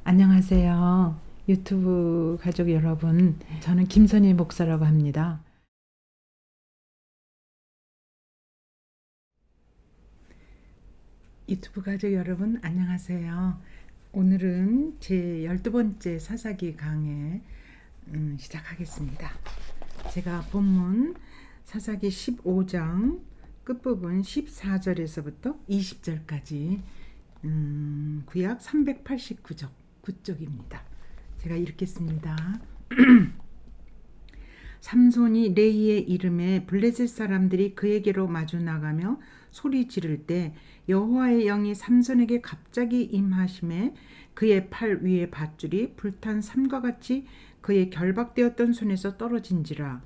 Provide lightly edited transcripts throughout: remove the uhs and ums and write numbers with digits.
안녕하세요. 유튜브 가족 여러분, 저는 김선희 목사라고 합니다. 유튜브 가족 여러분, 안녕하세요. 오늘은 제 12번째 사사기 강해 시작하겠습니다. 제가 본문 사사기 15장 끝부분 14절에서부터 20절까지 구약 389쪽, 9쪽입니다. 제가 읽겠습니다. 삼손이 레이의 이름에 블레셋 사람들이 그에게로 마주 나가며 소리 지를 때 여호와의 영이 삼손에게 갑자기 임하심에 그의 팔 위에 밧줄이 불탄 삼과 같이 그의 결박되었던 손에서 떨어진지라.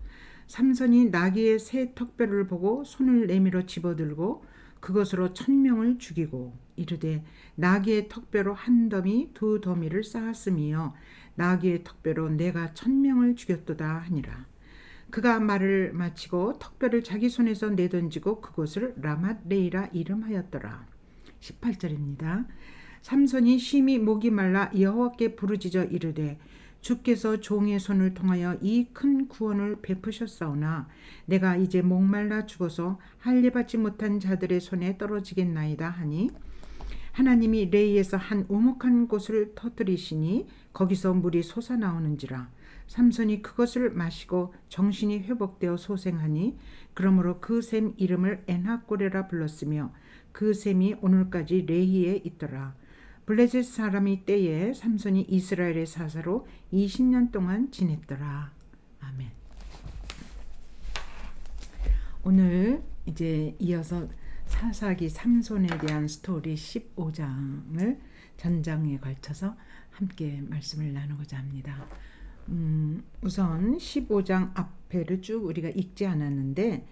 삼손이 나귀의 새 턱뼈를 보고 손을 내밀어 집어들고 그것으로 1000명을 죽이고 이르되 나귀의 턱뼈로 한 더미 두 더미를 쌓았으며 나귀의 턱뼈로 내가 1000명을 죽였도다 하니라. 그가 말을 마치고 턱뼈를 자기 손에서 내던지고 그곳을 라맛 레이라 이름하였더라. 18절입니다. 삼손이 심히 목이 말라 여호와께 부르짖어 이르되 주께서 종의 손을 통하여 이 큰 구원을 베푸셨사오나 내가 이제 목말라 죽어서 할례받지 못한 자들의 손에 떨어지겠나이다 하니 하나님이 레이에서 한 우묵한 곳을 터뜨리시니 거기서 물이 솟아나오는지라. 삼손이 그것을 마시고 정신이 회복되어 소생하니 그러므로 그 샘 이름을 엔하꼬레라 불렀으며 그 샘이 오늘까지 레히에 있더라. 블레셋 사람이 때에 삼손이 이스라엘의 사사로 20년 동안 지냈더라. 아멘. 오늘 이제 이어서 사사기 삼손에 대한 스토리 15장을 전장에 걸쳐서 함께 말씀을 나누고자 합니다. 우선 15장 앞에를 쭉 우리가 읽지 않았는데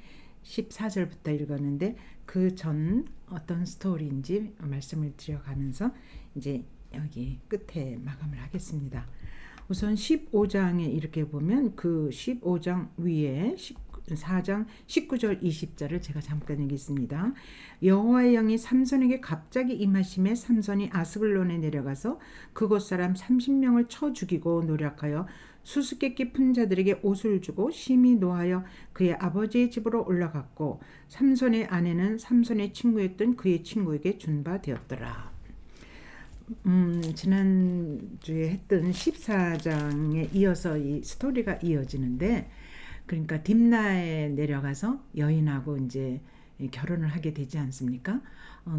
14절부터 읽었는데 그 전 어떤 스토리인지 말씀을 드려가면서 이제 여기 끝에 마감을 하겠습니다. 우선 15장에 이렇게 보면 그 15장 위에 4장 19절 20절을 제가 잠깐 읽겠습니다. 여호와의 영이 삼손에게 갑자기 임하심에 삼손이 아스글론에 내려가서 그곳 사람 30명을 쳐 죽이고 노략하여 수수께끼 푼 자들에게 옷을 주고 심히 노하여 그의 아버지의 집으로 올라갔고 삼손의 아내는 삼손의 친구였던 그의 친구에게 준 바 되었더라. 지난주에 했던 14장에 이어서 이 스토리가 이어지는데 그러니까 딥나에 내려가서 여인하고 이제 결혼을 하게 되지 않습니까?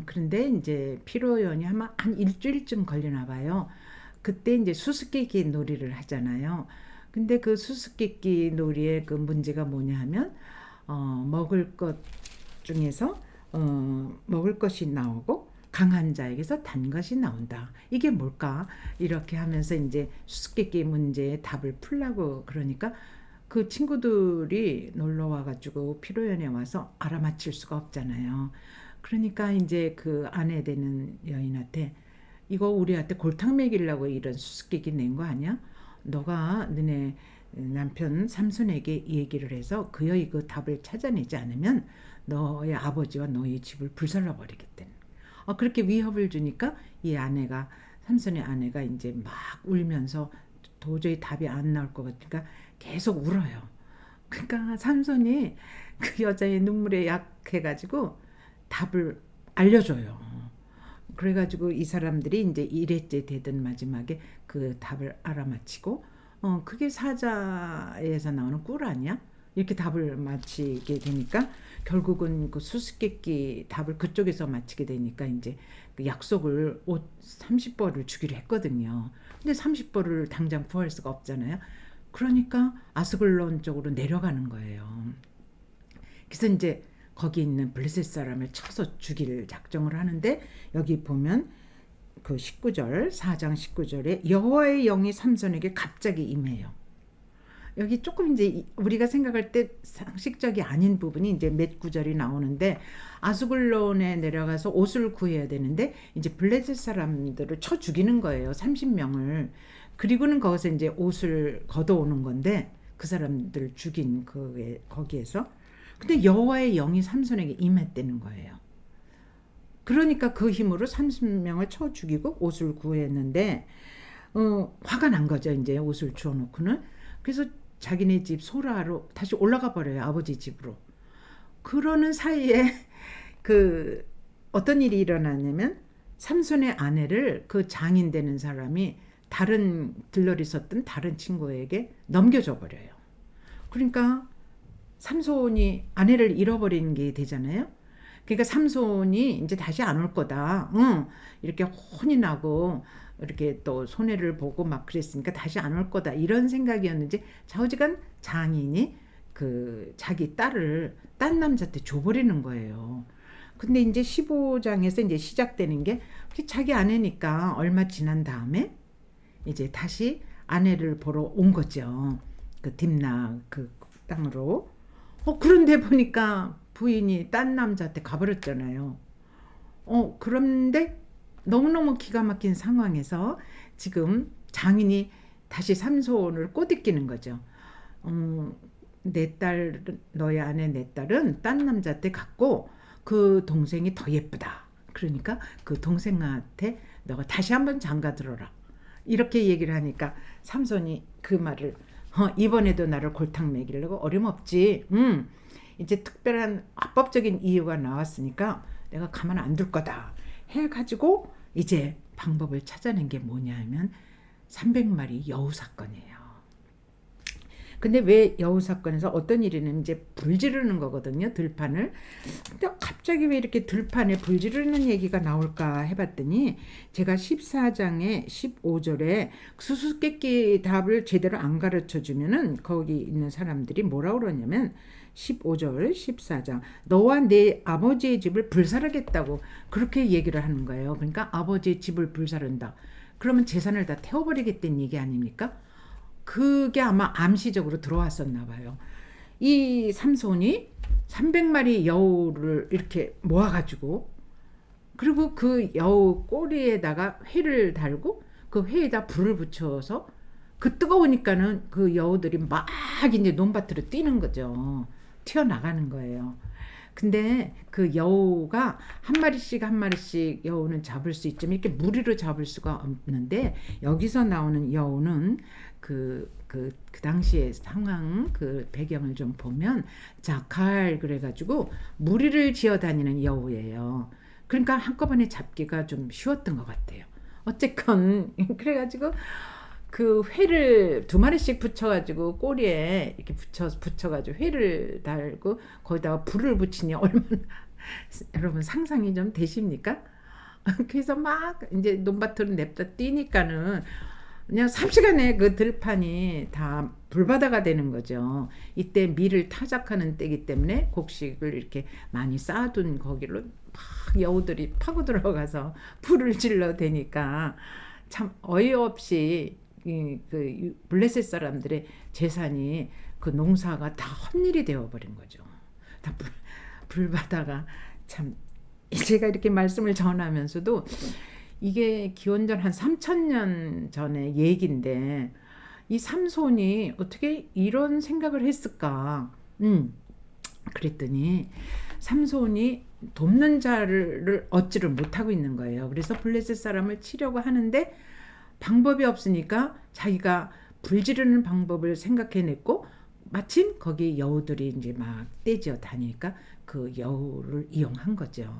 그런데 이제 피로연이 아마 한 일주일쯤 걸리나 봐요. 그때 이제 수수께끼 놀이를 하잖아요. 근데 그 수수께끼 놀이의 그 문제가 뭐냐 하면 먹을 것 중에서 먹을 것이 나오고 강한 자에게서 단 것이 나온다. 이게 뭘까? 이렇게 하면서 이제 수수께끼 문제의 답을 풀라고 그러니까 그 친구들이 놀러 와가지고 피로연에 와서 알아맞힐 수가 없잖아요. 그러니까 이제 그 아내 되는 여인한테 이거 우리한테 골탕 먹이려고 이런 수수께끼 낸 거 아니야? 너가 너네 남편 삼손에게 얘기를 해서 그의 그 답을 찾아내지 않으면 너의 아버지와 너의 집을 불살라 버리겠대. 그렇게 위협을 주니까 이 아내가 삼손의 아내가 이제 막 울면서 도저히 답이 안 나올 것 같으니까 계속 울어요. 그러니까 삼손이 그 여자의 눈물에 약해가지고 답을 알려줘요. 그래가지고 이 사람들이 이제 1회째 되던 마지막에 그 답을 알아맞히고 그게 사자에서 나오는 꿀 아니야? 이렇게 답을 맞히게 되니까 결국은 그 수수께끼 답을 그쪽에서 맞히게 되니까 이제 그 약속을 옷 30벌을 주기로 했거든요. 근데 30벌을 당장 구할 수가 없잖아요. 그러니까 아스글론 쪽으로 내려가는 거예요. 그래서 이제 거기 있는 블레셋 사람을 쳐서 죽일 작정을 하는데 여기 보면 그 19절 4장 19절에 여호와의 영이 삼손에게 갑자기 임해요. 여기 조금 이제 우리가 생각할 때 상식적이 아닌 부분이 이제 몇 구절이 나오는데 아스글론에 내려가서 옷을 구해야 되는데 이제 블레셋 사람들을 쳐 죽이는 거예요. 30명을. 그리고는 거기서 이제 옷을 걷어오는 건데 그 사람들 죽인 거기에서 근데 여호와의 영이 삼손에게 임했다는 거예요. 그러니까 그 힘으로 30명을 쳐 죽이고 옷을 구했는데 화가 난 거죠. 이제 옷을 주워놓고는. 그래서 자기네 집 소라로 다시 올라가 버려요. 아버지 집으로. 그러는 사이에 그 어떤 일이 일어나냐면 삼손의 아내를 그 장인 되는 사람이 다른 들러리 섰던 다른 친구에게 넘겨줘 버려요. 그러니까 삼손이 아내를 잃어버린 게 되잖아요. 그러니까 삼손이 이제 다시 안 올 거다. 응. 이렇게 혼이 나고 이렇게 또 손해를 보고 막 그랬으니까 다시 안 올 거다. 이런 생각이었는지 좌우지간 장인이 그 자기 딸을 딴 남자한테 줘버리는 거예요. 근데 이제 15장에서 이제 시작되는 게 자기 아내니까 얼마 지난 다음에 이제 다시 아내를 보러 온 거죠. 그 딥나 그 땅으로. 그런데 보니까 부인이 딴 남자한테 가버렸잖아요. 그런데 너무너무 기가 막힌 상황에서 지금 장인이 다시 삼손을 꼬드기는 거죠. 내 딸, 너의 아내 내 딸은 딴 남자한테 갔고 그 동생이 더 예쁘다. 그러니까 그 동생한테 너가 다시 한번 장가 들어라. 이렇게 얘기를 하니까 삼손이 그 말을 이번에도 나를 골탕 먹이려고 어림없지. 이제 특별한 합법적인 이유가 나왔으니까 내가 가만 안 둘 거다. 해가지고 이제 방법을 찾아낸 게 뭐냐면 300마리 여우 사건이에요. 근데 왜 여우 사건에서 어떤 일이는 이제 불 지르는 거거든요. 들판을. 근데 갑자기 왜 이렇게 들판에 불 지르는 얘기가 나올까 해봤더니 제가 14장에 15절에 수수께끼 답을 제대로 안 가르쳐 주면은 거기 있는 사람들이 뭐라 그러냐면 15절 14장 너와 내 아버지의 집을 불사르겠다고 그렇게 얘기를 하는 거예요. 그러니까 아버지의 집을 불사른다. 그러면 재산을 다 태워버리겠다는 얘기 아닙니까? 그게 아마 암시적으로 들어왔었나 봐요. 이 삼손이 300마리 여우를 이렇게 모아가지고 그리고 그 여우 꼬리에다가 회를 달고 그 회에다 불을 붙여서 그 뜨거우니까는 그 여우들이 막 이제 논밭으로 뛰는 거죠. 튀어나가는 거예요. 근데 그 여우가 한 마리씩 한 마리씩 여우는 잡을 수 있지만 이렇게 무리로 잡을 수가 없는데 여기서 나오는 여우는 그 당시의 상황 그 배경을 좀 보면 자칼 그래가지고 무리를 지어 다니는 여우예요. 그러니까 한꺼번에 잡기가 좀 쉬웠던 것 같아요. 어쨌건 그래가지고 그 회를 2마리씩 붙여가지고 꼬리에 이렇게 붙여가지고 회를 달고 거기다가 불을 붙이니 얼마나 여러분 상상이 좀 되십니까? 그래서 막 이제 논밭으로 냅다 뛰니까는 그냥 3시간에 그 들판이 다 불바다가 되는 거죠. 이때 밀을 타작하는 때이기 때문에 곡식을 이렇게 많이 쌓아둔 거기로 막 여우들이 파고 들어가서 불을 질러 대니까 참 어이없이 그 블레셋 사람들의 재산이 그 농사가 다 헛일이 되어버린 거죠. 다 불바다가 참 제가 이렇게 말씀을 전하면서도 이게 기원전 한 3000년 전의 얘기인데 이 삼손이 어떻게 이런 생각을 했을까? 그랬더니 삼손이 돕는 자를 얻지를 못하고 있는 거예요. 그래서 블레셋 사람을 치려고 하는데 방법이 없으니까 자기가 불 지르는 방법을 생각해냈고 마침 거기 여우들이 이제 막 떼지어 다니니까 그 여우를 이용한 거죠.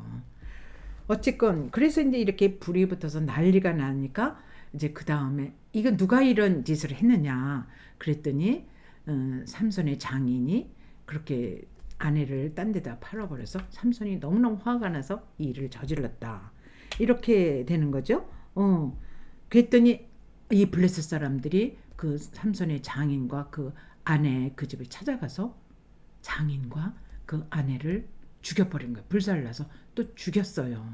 어쨌건 그래서 이제 이렇게 불이 붙어서 난리가 나니까 이제 그 다음에 이거 누가 이런 짓을 했느냐 그랬더니 삼손의 장인이 그렇게 아내를 딴 데다 팔아버려서 삼손이 너무너무 화가 나서 이 일을 저질렀다 이렇게 되는 거죠. 그랬더니 이 블레셋 사람들이 그 삼손의 장인과 그 아내 그 집을 찾아가서 장인과 그 아내를 죽여버린 거예요. 불살라서 또 죽였어요.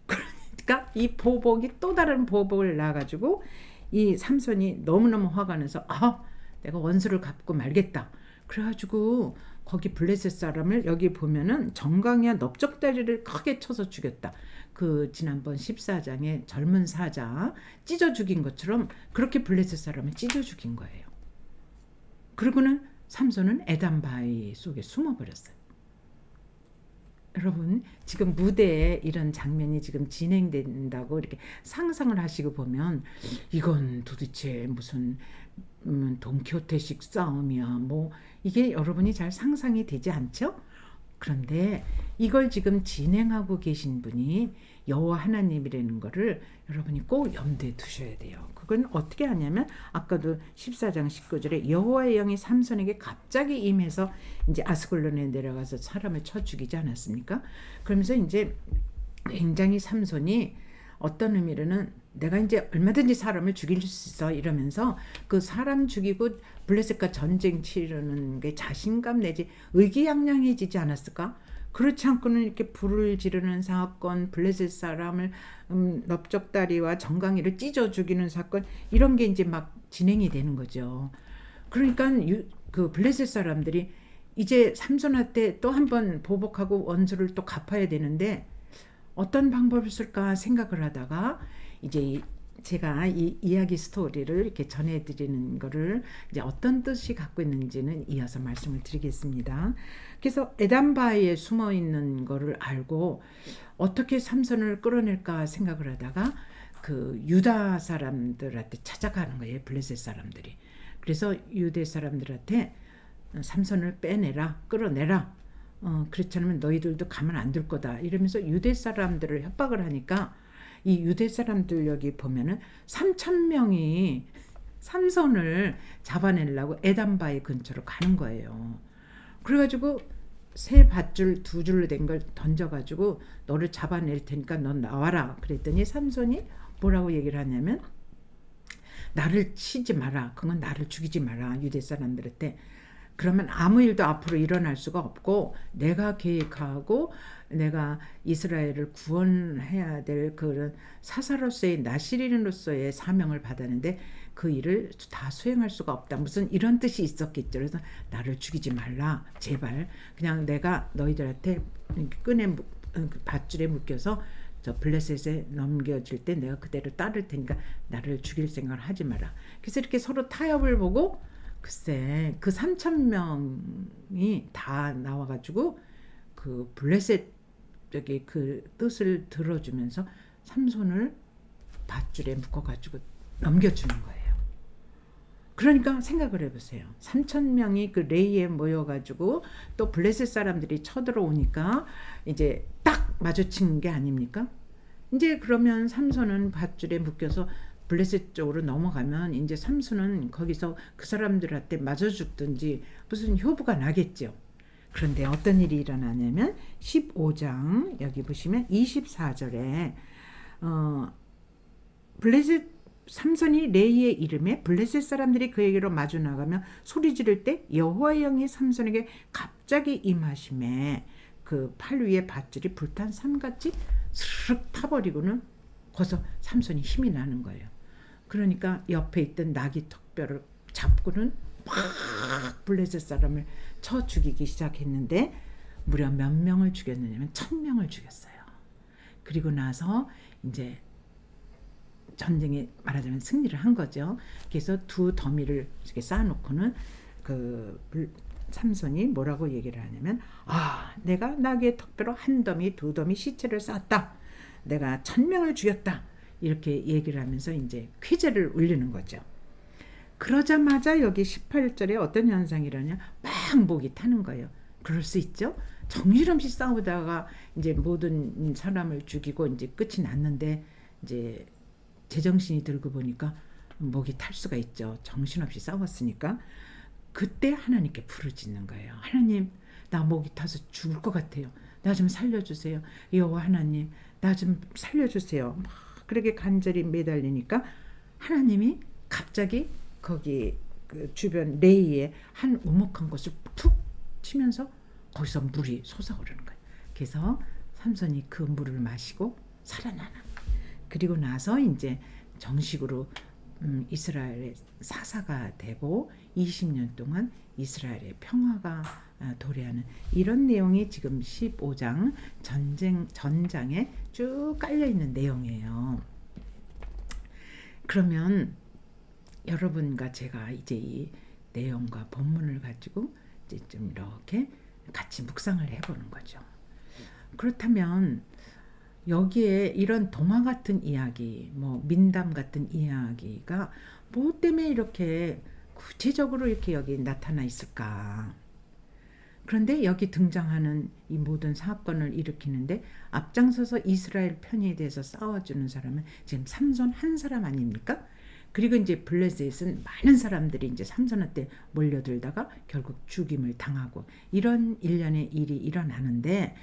그러니까 이 보복이 또 다른 보복을 낳아가지고 이 삼손이 너무너무 화가 나서 내가 원수를 갚고 말겠다. 그래가지고 거기 블레셋 사람을 여기 보면은 정강이와 넓적다리를 크게 쳐서 죽였다. 그 지난번 14장에 젊은 사자 찢어 죽인 것처럼 그렇게 블레셋 사람을 찢어 죽인 거예요. 그리고는 삼손은 에단 바위 속에 숨어버렸어요. 여러분 지금 무대에 이런 장면이 지금 진행된다고 이렇게 상상을 하시고 보면 이건 도대체 무슨 돈키호테식 싸움이야 뭐 이게 여러분이 잘 상상이 되지 않죠? 그런데 이걸 지금 진행하고 계신 분이 여호와 하나님이라는 거를 여러분이 꼭 염두에 두셔야 돼요. 그건 어떻게 하냐면 아까도 14장 19절에 여호와의 영이 삼손에게 갑자기 임해서 이제 아스글론에 내려가서 사람을 쳐 죽이지 않았습니까? 그러면서 이제 굉장히 삼손이 어떤 의미로는 내가 이제 얼마든지 사람을 죽일 수 있어 이러면서 그 사람 죽이고 블레셋과 전쟁 치르는 게 자신감 내지 의기양양해지지 않았을까? 그렇지 않고는 이렇게 불을 지르는 사건, 블레셋 사람을 넓적다리와 정강이를 찢어 죽이는 사건 이런 게 이제 막 진행이 되는 거죠. 그러니까 그 블레셋 사람들이 이제 삼손한테 또 한 번 보복하고 원수를 또 갚아야 되는데 어떤 방법을 쓸까 생각을 하다가 이제 제가 이 이야기 스토리를 이렇게 전해드리는 거를 이제 어떤 뜻이 갖고 있는지는 이어서 말씀을 드리겠습니다. 그래서 에단바위에 숨어 있는 거를 알고 어떻게 삼손을 끌어낼까 생각을 하다가 그 유다 사람들한테 찾아가는 거예요. 블레셋 사람들이. 그래서 유대 사람들한테 삼손을 빼내라, 끌어내라. 그렇지 않으면 너희들도 가만 안 둘 거다. 이러면서 유대 사람들을 협박을 하니까 이 유대 사람들 여기 보면은 3,000명이 삼손을 잡아내려고 에단바위 근처로 가는 거예요. 그래가지고 새 밧줄 두 줄로 된 걸 던져가지고 너를 잡아낼 테니까 넌 나와라. 그랬더니 삼손이 뭐라고 얘기를 하냐면 나를 치지 마라. 그건 나를 죽이지 마라. 유대 사람들한테. 그러면 아무 일도 앞으로 일어날 수가 없고 내가 계획하고 내가 이스라엘을 구원해야 될 그런 사사로서의 나시린으로서의 사명을 받았는데 그 일을 다 수행할 수가 없다. 무슨 이런 뜻이 있었겠죠. 그래서 나를 죽이지 말라. 제발 그냥 내가 너희들한테 끈에 밧줄에 묶여서 저 블레셋에 넘겨질 때 내가 그대로 따를 테니까 나를 죽일 생각을 하지 마라. 그래서 이렇게 서로 타협을 보고 글쎄 그 3,000명이 다 나와가지고 그 블레셋 저기 그 뜻을 들어주면서 삼손을 밧줄에 묶어가지고 넘겨주는 거예요. 그러니까 생각을 해보세요. 3,000명이 그 레이에 모여가지고 또 블레셋 사람들이 쳐들어오니까 이제 딱 마주친 게 아닙니까? 이제 그러면 삼손은 밧줄에 묶여서 블레셋 쪽으로 넘어가면 이제 삼손은 거기서 그 사람들한테 맞아 죽든지 무슨 효부가 나겠죠. 그런데 어떤 일이 일어나냐면 15장 여기 보시면 24절에 블레셋 삼손이 레이의 이름에 블레셋 사람들이 그에게로 마주 나가며 소리 지를 때 여호와의 영이 삼손에게 갑자기 임하심에 그 팔 위에 밧줄이 불탄 삼같이 스르륵 타버리고는 거기서 삼손이 힘이 나는 거예요. 그러니까 옆에 있던 나귀 턱뼈를 잡고는 막 블레셋 사람을 쳐 죽이기 시작했는데 무려 몇 명을 죽였느냐면 1,000명을 죽였어요. 그리고 나서 이제 전쟁에 말하자면 승리를 한 거죠. 그래서 두 더미를 이렇게 쌓아놓고는 그 삼손이 뭐라고 얘기를 하냐면 내가 나귀의 턱뼈로 한 더미 두 더미 시체를 쌓았다. 내가 1,000명을 죽였다. 이렇게 얘기를 하면서 이제 쾌제를 울리는 거죠. 그러자마자 여기 18절에 어떤 현상이 일어나냐 막 목이 타는 거예요. 그럴 수 있죠. 정신없이 싸우다가 이제 모든 사람을 죽이고 이제 끝이 났는데 이제 제정신이 들고 보니까 목이 탈 수가 있죠. 정신없이 싸웠으니까. 그때 하나님께 부르짖는 거예요. 하나님, 나 목이 타서 죽을 것 같아요. 나 좀 살려주세요. 여호와 하나님, 나 좀 살려주세요. 막 그렇게 간절히 매달리니까 하나님이 갑자기 거기 그 주변 레이에 한 우묵한 곳을 툭 치면서 거기서 물이 솟아오르는 거예요. 그래서 삼손이 그 물을 마시고 살아나는. 그리고 나서 이제 정식으로 이스라엘의 사사가 되고 20년 동안 이스라엘의 평화가 도래하는 이런 내용이 지금 15장 전장에 쭉 깔려 있는 내용이에요. 그러면 여러분과 제가 이제 이 내용과 본문을 가지고 이제 좀 이렇게 같이 묵상을 해보는 거죠. 그렇다면 여기에 이런 동화 같은 이야기, 뭐 민담 같은 이야기가 뭐 때문에 이렇게 구체적으로 이렇게 여기 나타나 있을까? 그런데 여기 등장하는 이 모든 사건을 일으키는데 앞장서서 이스라엘 편에 대해서 싸워주는 사람은 지금 삼손 한 사람 아닙니까? 그리고 이제 블레셋은 많은 사람들이 이제 삼손한테 몰려들다가 결국 죽임을 당하고 이런 일련의 일이 일어나는데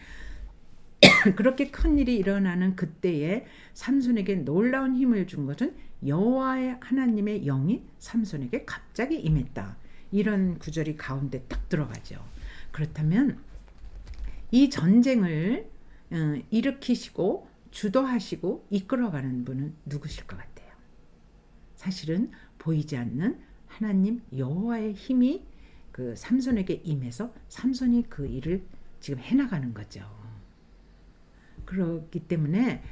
그렇게 큰 일이 일어나는 그때에 삼손에게 놀라운 힘을 준 것은 여호와의 하나님의 영이 삼손에게 갑자기 임했다. 이런 구절이 가운데 딱 들어가죠. 그렇다면 이 전쟁을 일으키시고 주도하시고 이끌어가는 분은 누구실 것 같아요? 사실은 보이지 않는 하나님 여호와의 힘이 그 삼손에게 임해서 삼손이 그 일을 지금 해나가는 거죠. 그렇기 때문에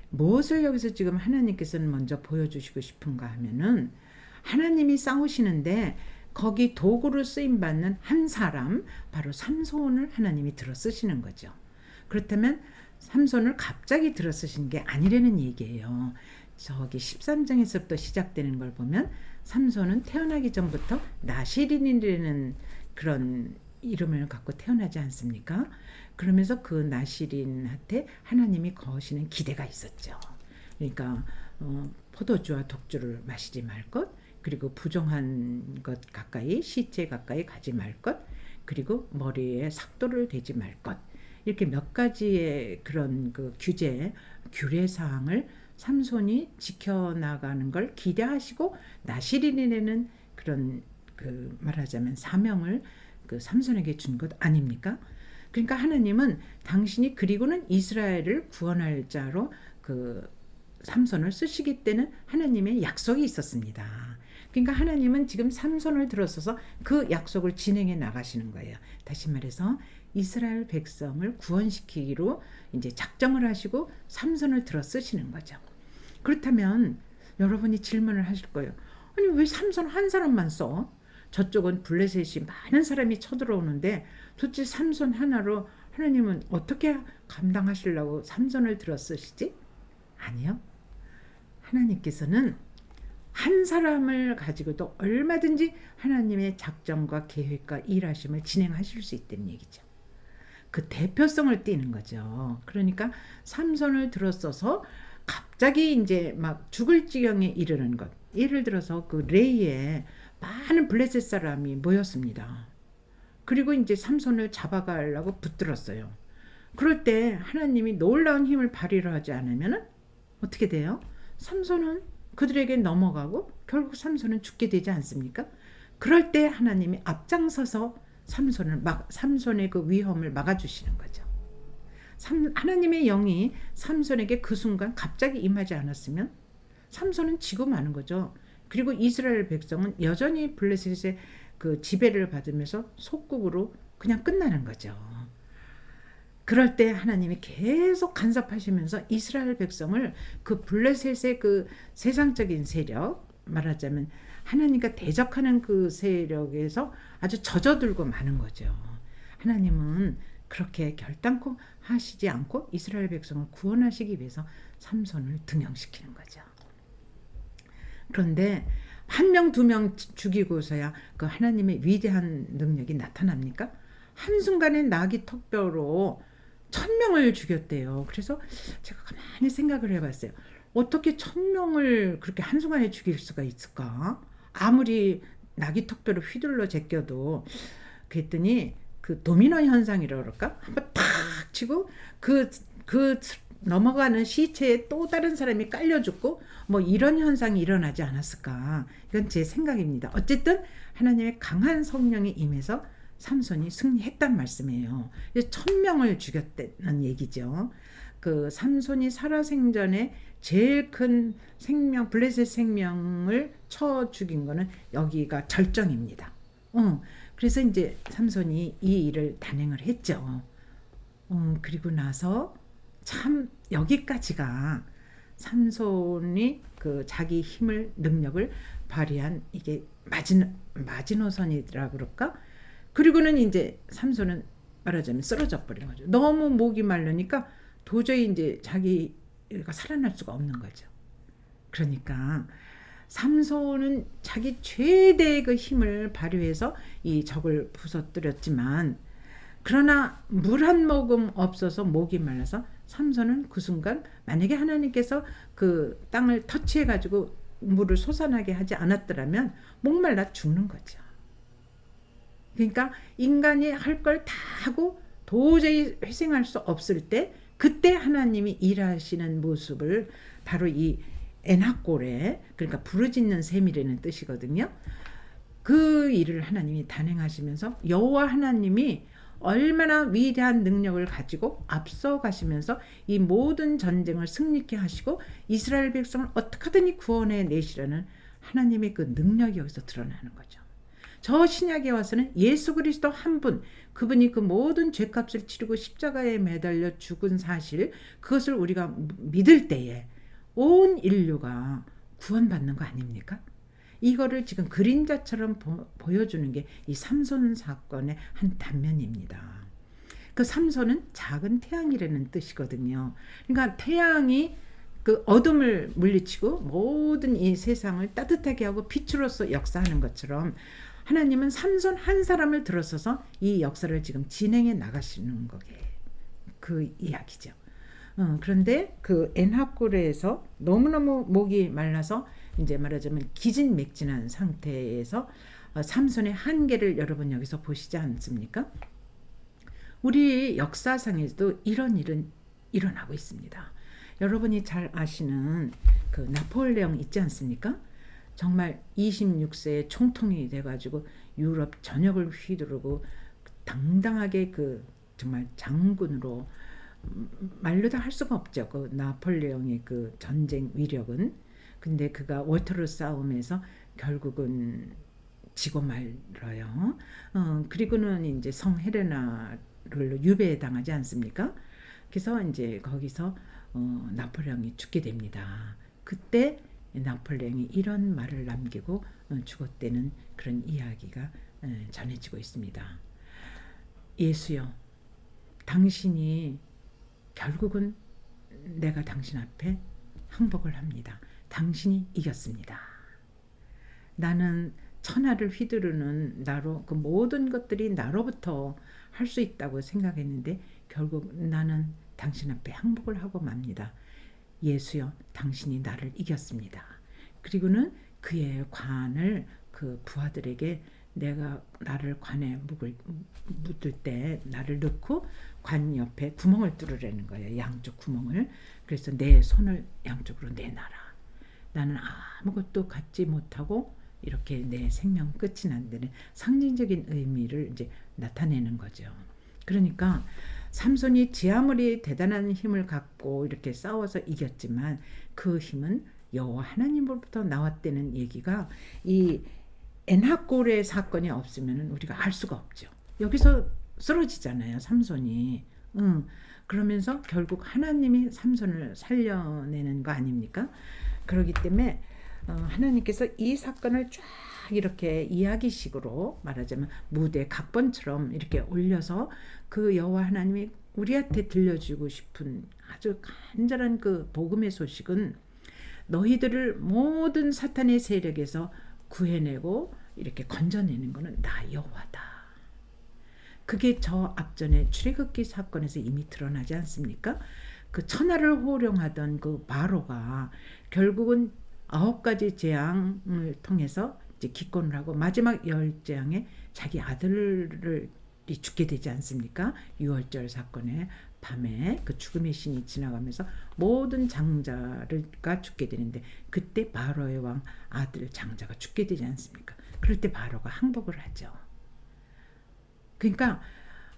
무엇을 여기서 지금 하나님께서는 먼저 보여주시고 싶은가 하면은 하나님이 싸우시는데 거기 도구로 쓰임받는 한 사람 바로 삼손을 하나님이 들어 쓰시는 거죠. 그렇다면 삼손을 갑자기 들어 쓰신 게 아니라는 얘기예요. 저기 13장에서부터 시작되는 걸 보면 삼손은 태어나기 전부터 나시린이라는 그런 이름을 갖고 태어나지 않습니까? 그러면서 그 나시린한테 하나님이 거시는 기대가 있었죠. 그러니까 포도주와 독주를 마시지 말 것, 그리고 부정한 것 가까이, 시체 가까이 가지 말 것, 그리고 머리에 삭도를 대지 말 것. 이렇게 몇 가지의 그런 그 규례 사항을 삼손이 지켜나가는 걸 기대하시고 나시린이라는 그런 그 말하자면 사명을 그 삼손에게 준 것 아닙니까? 그러니까 하나님은 당신이 그리고는 이스라엘을 구원할 자로 그 삼손을 쓰시기 때는 하나님의 약속이 있었습니다. 그러니까 하나님은 지금 삼손을 들어서서 그 약속을 진행해 나가시는 거예요. 다시 말해서 이스라엘 백성을 구원시키기로 이제 작정을 하시고 삼손을 들어 쓰시는 거죠. 그렇다면 여러분이 질문을 하실 거예요. 아니 왜 삼손 한 사람만 써? 저쪽은 블레셋이 많은 사람이 쳐들어오는데 도대체 삼손 하나로 하나님은 어떻게 감당하시려고 삼손을 들어 쓰시지? 아니요. 하나님께서는 한 사람을 가지고도 얼마든지 하나님의 작정과 계획과 일하심을 진행하실 수 있다는 얘기죠. 그 대표성을 띠는 거죠. 그러니까 삼손을 들어 써서 갑자기 이제 막 죽을 지경에 이르는 것. 예를 들어서 그 레이에 많은 블레셋 사람이 모였습니다. 그리고 이제 삼손을 잡아가려고 붙들었어요. 그럴 때 하나님이 놀라운 힘을 발휘를 하지 않으면 어떻게 돼요? 삼손은 그들에게 넘어가고 결국 삼손은 죽게 되지 않습니까? 그럴 때 하나님이 앞장서서 삼손의 그 위험을 막아주시는 거죠. 하나님의 영이 삼손에게 그 순간 갑자기 임하지 않았으면 삼손은 지고 마는 거죠. 그리고 이스라엘 백성은 여전히 블레셋의 그 지배를 받으면서 속국으로 그냥 끝나는 거죠. 그럴 때 하나님이 계속 간섭하시면서 이스라엘 백성을 그 블레셋의 그 세상적인 세력, 말하자면 하나님과 대적하는 그 세력에서 아주 젖어들고 마는 거죠. 하나님은 그렇게 결단코 하시지 않고 이스라엘 백성을 구원하시기 위해서 삼손을 등용시키는 거죠. 그런데 한 명, 두 명 죽이고서야 그 하나님의 위대한 능력이 나타납니까? 한순간에 나귀 턱뼈로 1000명을 죽였대요. 그래서 제가 가만히 생각을 해봤어요. 어떻게 1000명을 그렇게 한순간에 죽일 수가 있을까? 아무리 나귀 턱뼈로 휘둘러 제껴도. 그랬더니 그 도미노 현상이라고 그럴까? 한번 탁 치고 그 넘어가는 시체에 또 다른 사람이 깔려 죽고 뭐 이런 현상이 일어나지 않았을까? 이건 제 생각입니다. 어쨌든 하나님의 강한 성령이 임해서 삼손이 승리했단 말씀이에요. 1000명을 죽였다는 얘기죠. 그 삼손이 살아생전에 제일 큰 생명, 블레셋 생명을 쳐 죽인 거는 여기가 절정입니다. 그래서 이제 삼손이 이 일을 단행을 했죠. 그리고 나서 참 여기까지가 삼손이 그 자기 힘을 능력을 발휘한 이게 마지노선이라 그럴까? 그리고는 이제 삼손은 말하자면 쓰러져 버린 거죠. 너무 목이 마르니까 도저히 이제 자기가 살아날 수가 없는 거죠. 그러니까 삼손은 자기 최대의 그 힘을 발휘해서 이 적을 부서뜨렸지만, 그러나 물 한 모금 없어서 목이 말라서 삼손은 그 순간, 만약에 하나님께서 그 땅을 터치해 가지고 물을 솟아나게 하지 않았더라면 목말라 죽는 거죠. 그러니까 인간이 할 걸 다 하고 도저히 회생할 수 없을 때, 그때 하나님이 일하시는 모습을 바로 이 엔하골에, 그러니까 부르짖는 셈이라는 뜻이거든요. 그 일을 하나님이 단행하시면서 여호와 하나님이 얼마나 위대한 능력을 가지고 앞서가시면서 이 모든 전쟁을 승리케 하시고 이스라엘 백성을 어떻게 하든지 구원해 내시려는 하나님의 그 능력이 여기서 드러나는 거죠. 저 신약에 와서는 예수 그리스도 한 분, 그분이 그 모든 죄값을 치르고 십자가에 매달려 죽은 사실, 그것을 우리가 믿을 때에 온 인류가 구원받는 거 아닙니까? 이거를 지금 그림자처럼 보여주는 게 이 삼손 사건의 한 단면입니다. 그 삼손은 작은 태양이라는 뜻이거든요. 그러니까 태양이 그 어둠을 물리치고 모든 이 세상을 따뜻하게 하고 빛으로서 역사하는 것처럼, 하나님은 삼손 한 사람을 들어서서 이 역사를 지금 진행해 나가시는 거게 그 이야기죠. 그런데 그 엔하골에서 너무너무 목이 말라서 이제 말하자면 기진맥진한 상태에서 삼손의 한계를 여러분 여기서 보시지 않습니까? 우리 역사상에도 이런 일은 일어나고 있습니다. 여러분이 잘 아시는 그 나폴레옹 있지 않습니까? 정말 26세에 총통이 돼가지고 유럽 전역을 휘두르고 당당하게 그 정말 장군으로, 말로 다 할 수가 없죠. 그 나폴레옹의 그 전쟁 위력은. 근데 그가 워터루 싸움에서 결국은 지고 말아요. 그리고는 이제 성 헬레나를 유배당하지 않습니까? 그래서 이제 거기서 나폴레옹이 죽게 됩니다. 그때 나폴레옹이 이런 말을 남기고 죽었다는 그런 이야기가 전해지고 있습니다. 예수여, 당신이 결국은 내가 당신 앞에 항복을 합니다. 당신이 이겼습니다. 나는 천하를 휘두르는 나로, 그 모든 것들이 나로부터 할 수 있다고 생각했는데 결국 나는 당신 앞에 항복을 하고 맙니다. 예수여, 당신이 나를 이겼습니다. 그리고는 그의 관을 그 부하들에게, 내가 나를 관에 묻을 때 나를 넣고 관 옆에 구멍을 뚫으라는 거예요. 양쪽 구멍을. 그래서 내 손을 양쪽으로 내놔라. 나는 아무것도 갖지 못하고 이렇게 내 생명 끝이 난다는 상징적인 의미를 이제 나타내는 거죠. 그러니까 삼손이 지 아무리 대단한 힘을 갖고 이렇게 싸워서 이겼지만 그 힘은 여호와 하나님으로부터 나왔다는 얘기가 이 엔하골의 사건이 없으면 우리가 알 수가 없죠. 여기서 쓰러지잖아요, 삼손이. 그러면서 결국 하나님이 삼손을 살려내는 거 아닙니까? 그렇기 때문에 하나님께서 이 사건을 쫙 이렇게 이야기식으로, 말하자면 무대 각본처럼 이렇게 올려서 그 여호와 하나님이 우리한테 들려주고 싶은 아주 간절한 그 복음의 소식은, 너희들을 모든 사탄의 세력에서 구해내고 이렇게 건져내는 것은 나 여호와다. 그게 저 앞전에 출애굽기 사건에서 이미 드러나지 않습니까? 그 천하를 호령하던 그 바로가 결국은 9가지 재앙을 통해서 이제 기권을 하고 마지막 10재앙에 자기 아들을 죽게 되지 않습니까? 유월절 사건에 밤에 그 죽음의 신이 지나가면서 모든 장자가 죽게 되는데, 그때 바로의 왕 아들 장자가 죽게 되지 않습니까? 그럴 때 바로가 항복을 하죠. 그러니까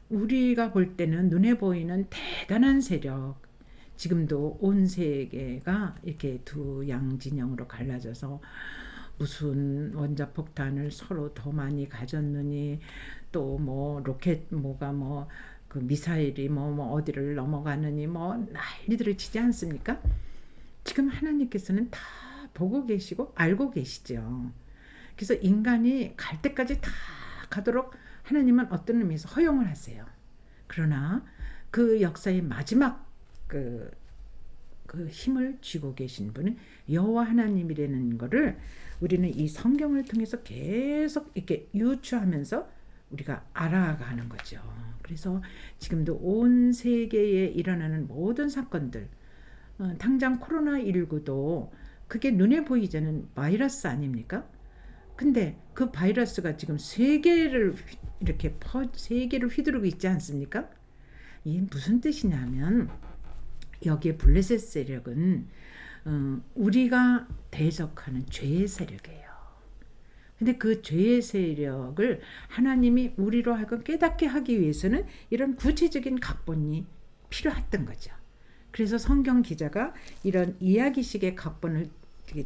우리가 볼 때는 눈에 보이는 대단한 세력, 지금도 온 세계가 이렇게 두 양진영으로 갈라져서 무슨 원자폭탄을 서로 더 많이 가졌느니, 또 뭐 로켓 뭐가 뭐 그 미사일이 뭐 어디를 넘어가느니 뭐 난리들을 치지 않습니까? 지금 하나님께서는 다 보고 계시고 알고 계시죠. 그래서 인간이 갈 때까지 다 가도록 하나님은 어떤 의미에서 허용을 하세요. 그러나 그 역사의 마지막 그 힘을 쥐고 계신 분은 여호와 하나님이라는 거를 우리는 이 성경을 통해서 계속 이렇게 유추하면서 우리가 알아가는 거죠. 그래서 지금도 온 세계에 일어나는 모든 사건들, 당장 코로나19도 그게 눈에 보이지 않는 바이러스 아닙니까? 근데 그 바이러스가 지금 세계를 이렇게 세계를 휘두르고 있지 않습니까? 이게 무슨 뜻이냐면 여기에 블레셋 세력은 우리가 대적하는 죄의 세력이에요. 근데 그 죄의 세력을 하나님이 우리로 하여금 깨닫게 하기 위해서는 이런 구체적인 각본이 필요했던 거죠. 그래서 성경 기자가 이런 이야기식의 각본을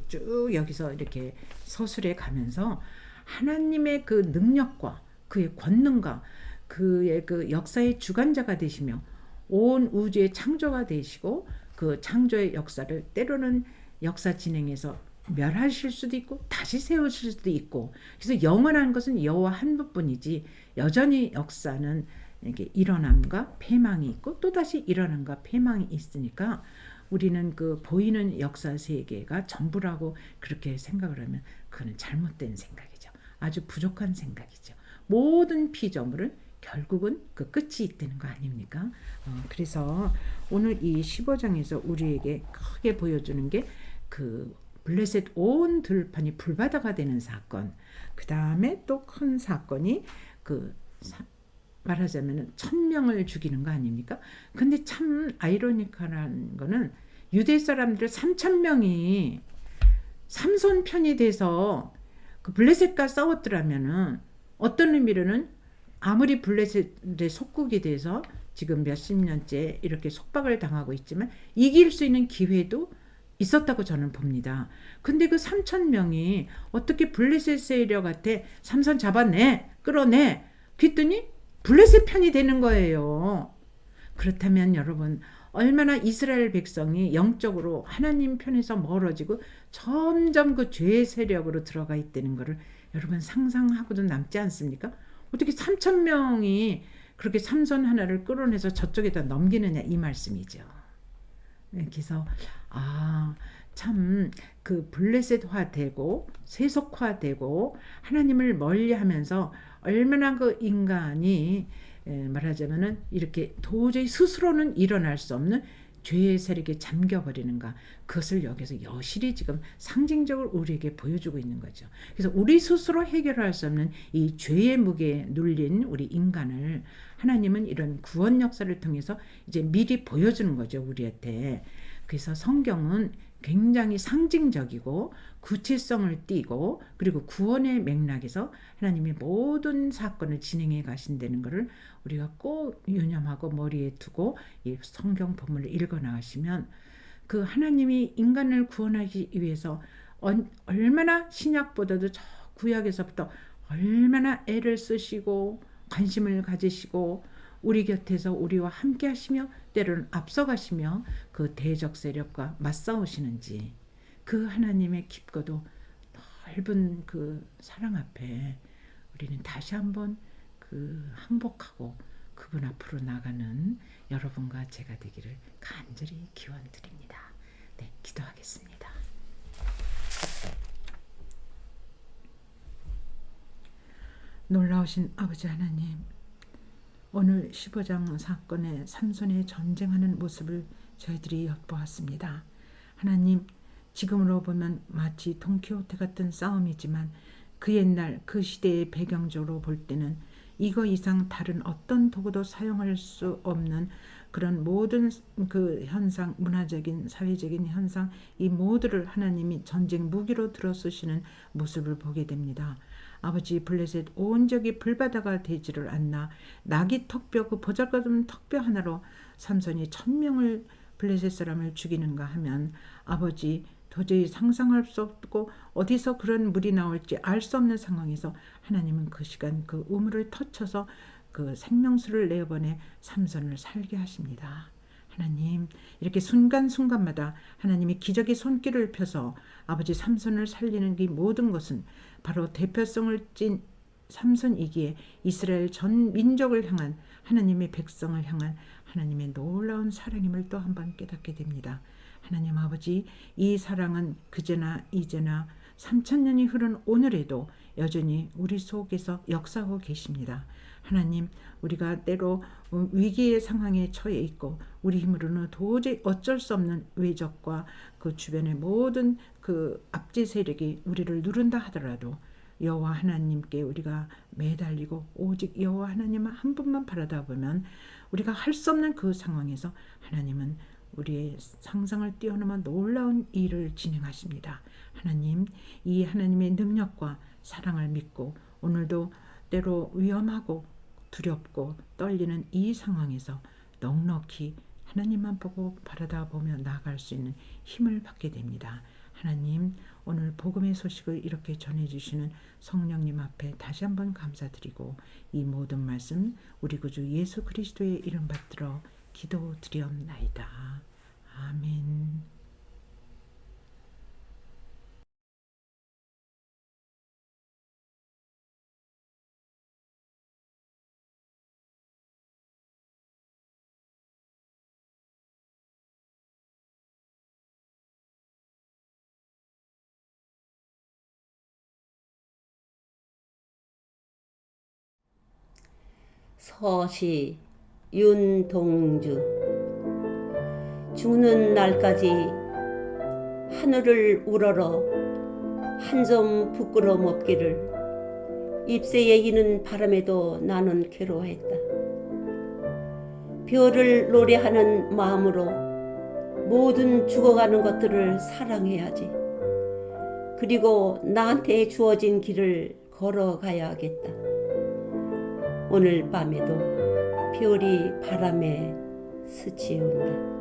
쭉 여기서 이렇게 서술해 가면서 하나님의 그 능력과 그의 권능과 그의 그 역사의 주관자가 되시며 온 우주의 창조가 되시고 그 창조의 역사를 때로는 역사 진행에서 멸하실 수도 있고 다시 세우실 수도 있고, 그래서 영원한 것은 여호와 한 분뿐이지 여전히 역사는 이렇게 일어남과 패망이 있고 또다시 일어남과 패망이 있으니까 우리는 그 보이는 역사 세계가 전부라고 그렇게 생각을 하면 그거는 잘못된 생각이죠. 아주 부족한 생각이죠. 모든 피조물은 결국은 그 끝이 있다는 거 아닙니까? 그래서 오늘 이 15장에서 우리에게 크게 보여주는 게 그 블레셋 온 들판이 불바다가 되는 사건, 그 다음에 또 큰 사건이 말하자면 1000명을 죽이는 거 아닙니까? 근데 참 아이러니컬한 거는 유대 사람들 3000명이 삼손 편이 돼서 그 블레셋과 싸웠더라면은 어떤 의미로는 아무리 블레셋의 속국이 돼서 지금 몇십 년째 이렇게 속박을 당하고 있지만 이길 수 있는 기회도 있었다고 저는 봅니다. 근데 그 3000명이 어떻게 블레셋 세력한테 삼손 잡아내, 끌어내, 그랬더니 블레셋 편이 되는 거예요. 그렇다면 여러분 얼마나 이스라엘 백성이 영적으로 하나님 편에서 멀어지고 점점 그 죄의 세력으로 들어가 있다는 것을 여러분 상상하고도 남지 않습니까? 어떻게 3000명이 그렇게 삼손 하나를 끌어내서 저쪽에다 넘기느냐 이 말씀이죠. 그래서 참 그 블레셋화되고 세속화되고 하나님을 멀리하면서 얼마나 그 인간이 말하자면은 이렇게 도저히 스스로는 일어날 수 없는 죄의 세력에 잠겨버리는가, 그것을 여기서 여실히 지금 상징적으로 우리에게 보여주고 있는 거죠. 그래서 우리 스스로 해결할 수 없는 이 죄의 무게에 눌린 우리 인간을 하나님은 이런 구원 역사를 통해서 이제 미리 보여주는 거죠, 우리한테. 그래서 성경은 굉장히 상징적이고 구체성을 띠고 그리고 구원의 맥락에서 하나님이 모든 사건을 진행해 가신다는 것을 우리가 꼭 유념하고 머리에 두고 이 성경 본문을 읽어 나가시면 그 하나님이 인간을 구원하기 위해서 얼마나 신약보다도 저 구약에서부터 얼마나 애를 쓰시고 관심을 가지시고 우리 곁에서 우리와 함께 하시며 때로는 앞서가시며 그 대적 세력과 맞싸우시는지, 그 하나님의 깊고도 넓은 그 사랑 앞에 우리는 다시 한번 그 항복하고 그분 앞으로 나가는 여러분과 제가 되기를 간절히 기원드립니다. 네, 기도하겠습니다. 놀라우신 아버지 하나님, 오늘 15장 사건의 삼손의 전쟁하는 모습을 저희들이 엿보았습니다. 하나님, 지금으로 보면 마치 돈키호테 같은 싸움이지만 그 옛날 그 시대의 배경적으로 볼 때는 이거 이상 다른 어떤 도구도 사용할 수 없는 그런 모든 그 현상, 문화적인 사회적인 현상, 이 모두를 하나님이 전쟁 무기로 들어 쓰시는 모습을 보게 됩니다. 아버지, 블레셋 온 적이 불바다가 되지를 않나 나귀 턱뼈, 그 보잘것없는 턱뼈 하나로 삼손이 1000명을 블레셋 사람을 죽이는가 하면 아버지, 도저히 상상할 수 없고 어디서 그런 물이 나올지 알 수 없는 상황에서 하나님은 그 시간 그 우물을 터쳐서 그 생명수를 내어보내 삼손을 살게 하십니다. 하나님, 이렇게 순간순간마다 하나님이 기적의 손길을 펴서 아버지 삼손을 살리는 이 모든 것은 바로 대표성을 띤 삼손이기에 이스라엘 전 민족을 향한 하나님의 백성을 향한 하나님의 놀라운 사랑임을 또 한 번 깨닫게 됩니다. 하나님 아버지, 이 사랑은 그제나 이제나 3000년이 흐른 오늘에도 여전히 우리 속에서 역사하고 계십니다. 하나님, 우리가 때로 위기의 상황에 처해 있고 우리 힘으로는 도저히 어쩔 수 없는 외적과 그 주변의 모든 그 압제 세력이 우리를 누른다 하더라도 여호와 하나님께 우리가 매달리고 오직 여호와 하나님 한 분만 바라다 보면 우리가 할 수 없는 그 상황에서 하나님은 우리의 상상을 뛰어넘은 놀라운 일을 진행하십니다. 하나님, 이 하나님의 능력과 사랑을 믿고 오늘도 때로 위험하고 두렵고 떨리는 이 상황에서 넉넉히 하나님만 보고 바라다 보며 나아갈 수 있는 힘을 받게 됩니다. 하나님, 오늘 복음의 소식을 이렇게 전해주시는 성령님 앞에 다시 한번 감사드리고 이 모든 말씀 우리 구주 예수 그리스도의 이름 받들어 기도드리옵나이다. 아멘. 서시 윤동주. 죽는 날까지 하늘을 우러러 한 점 부끄럼 없기를 잎새에 이는 바람에도 나는 괴로워했다. 별을 노래하는 마음으로 모든 죽어가는 것들을 사랑해야지. 그리고 나한테 주어진 길을 걸어가야겠다. 오늘 밤에도 별이 바람에 스치운다.